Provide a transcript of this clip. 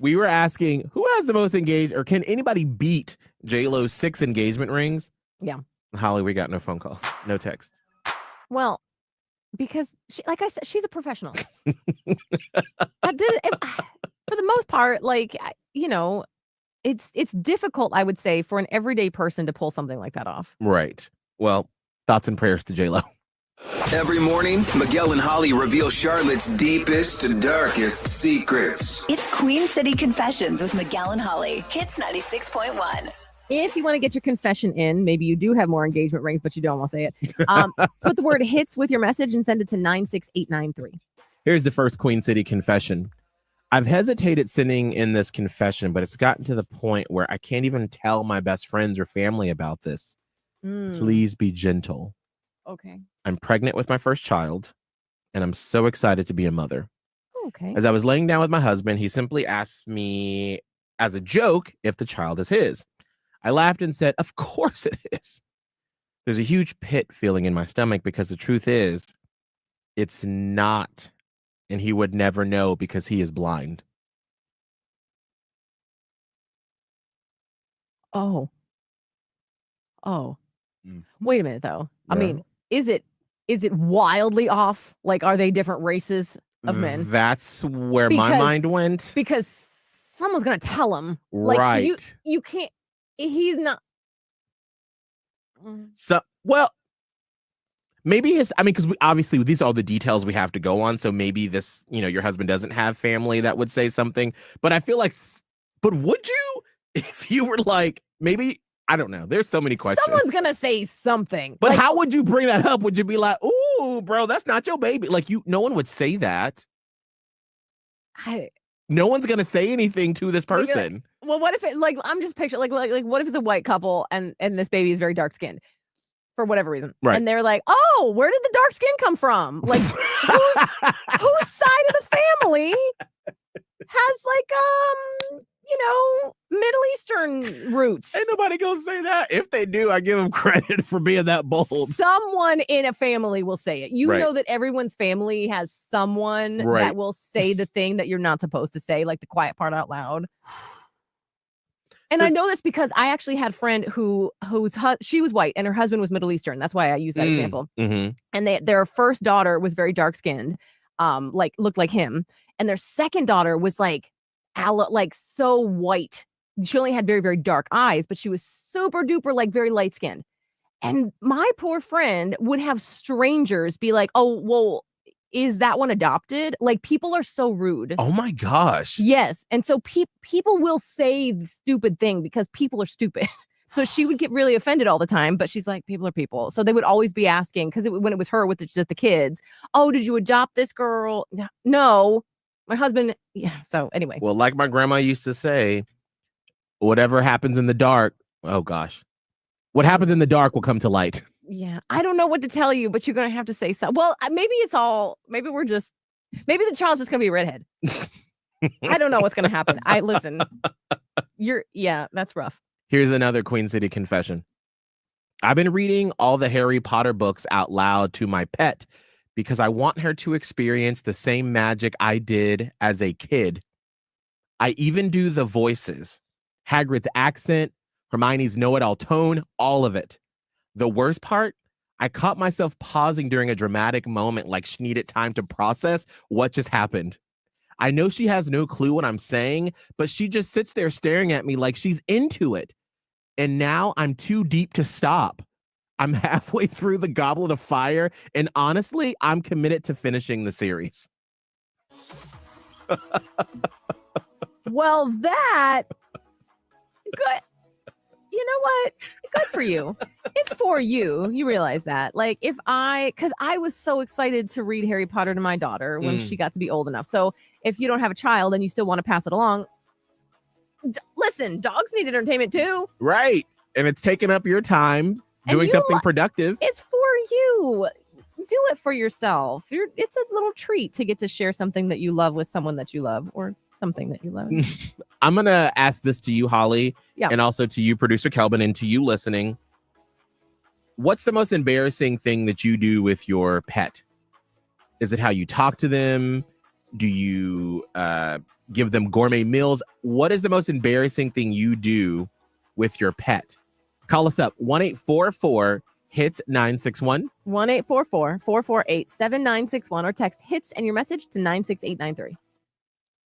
We were asking who has the most engaged, or can anybody beat J-Lo's 6 engagement rings? Yeah. Holly, we got no phone calls, no text. Well, because like I said, she's a professional. For the most part, like, it's difficult, I would say, for an everyday person to pull something like that off. Right. Well, thoughts and prayers to J-Lo. Every morning, Miguel and Holly reveal Charlotte's deepest, darkest secrets. It's Queen City Confessions with Miguel and Holly. Hits 96.1. If you want to get your confession in, maybe you do have more engagement rings, but you don't want to say it. Put the word hits with your message and send it to 96893. Here's the first Queen City confession. I've hesitated sending in this confession, but it's gotten to the point where I can't even tell my best friends or family about this. Please be gentle. Okay. I'm pregnant with my first child, and I'm so excited to be a mother. Okay. As I was laying down with my husband, he simply asked me as a joke if the child is his. I laughed and said, of course it is. There's a huge pit feeling in my stomach because the truth is, it's not. And he would never know because he is blind. Oh. Wait a minute, though. I mean, is it wildly off? Like, are they different races of men? That's where my mind went. Because someone's going to tell him. Right. Like, you can't. He's not. So, well, maybe because obviously these are all the details we have to go on. So maybe this, your husband doesn't have family that would say something. But I feel like, but would you, if you were like, maybe, I don't know. There's so many questions. Someone's going to say something. But how would you bring that up? Would you be like, ooh, bro, that's not your baby? Like, no one would say that. No one's going to say anything to this person. Well, what if it, like, I'm just picturing, like, what if it's a white couple and this baby is very dark skinned for whatever reason? Right. And they're like, oh, where did the dark skin come from? Like, whose side of the family has, like, Middle Eastern roots? Ain't nobody gonna say that. If they do, I give them credit for being that bold. Someone in a family will say it. You Right. know that everyone's family has someone that will say the thing that you're not supposed to say, like the quiet part out loud. And I know this because I actually had a friend she was white and her husband was Middle Eastern. That's why I use that example. Mm-hmm. And their first daughter was very dark skinned, like looked like him. And their second daughter was like so white. She only had very, very dark eyes, but she was super duper, like very light skinned. And my poor friend would have strangers be like, oh, well, is that one adopted? Like, people are so rude. Oh my gosh. Yes. And so people will say the stupid thing because people are stupid. So she would get really offended all the time, but she's like, people are people. So they would always be asking, because when it was her with just the kids, oh, did you adopt this girl? No, my husband. Yeah. So anyway. Well, like my grandma used to say, whatever happens in the dark, oh gosh, what happens in the dark will come to light. Yeah. I don't know what to tell you, but you're going to have to say so. Well, maybe maybe the child's just going to be a redhead. I don't know what's going to happen. That's rough. Here's another Queen City confession. I've been reading all the Harry Potter books out loud to my pet because I want her to experience the same magic I did as a kid. I even do the voices, Hagrid's accent, Hermione's know-it-all tone, all of it. The worst part, I caught myself pausing during a dramatic moment like she needed time to process what just happened. I know she has no clue what I'm saying, but she just sits there staring at me like she's into it. And now I'm too deep to stop. I'm halfway through the Goblet of Fire, and honestly, I'm committed to finishing the series. Well, that good. You know what? Good for you. It's for you. You realize that. Like, because I was so excited to read Harry Potter to my daughter when she got to be old enough. So if you don't have a child and you still want to pass it along, listen, dogs need entertainment too. Right. And it's taking up your time doing something productive. It's for you. Do it for yourself. It's a little treat to get to share something that you love with someone that you love, or something that you love. I'm going to ask this to you, Holly, yeah, and also to you, producer Kelvin, and to you listening. What's the most embarrassing thing that you do with your pet? Is it how you talk to them? Do you give them gourmet meals. What is the most embarrassing thing you do with your pet? Call us up 1-844-HITS-961. 1-844-448-7961 or text HITS and your message to 96893.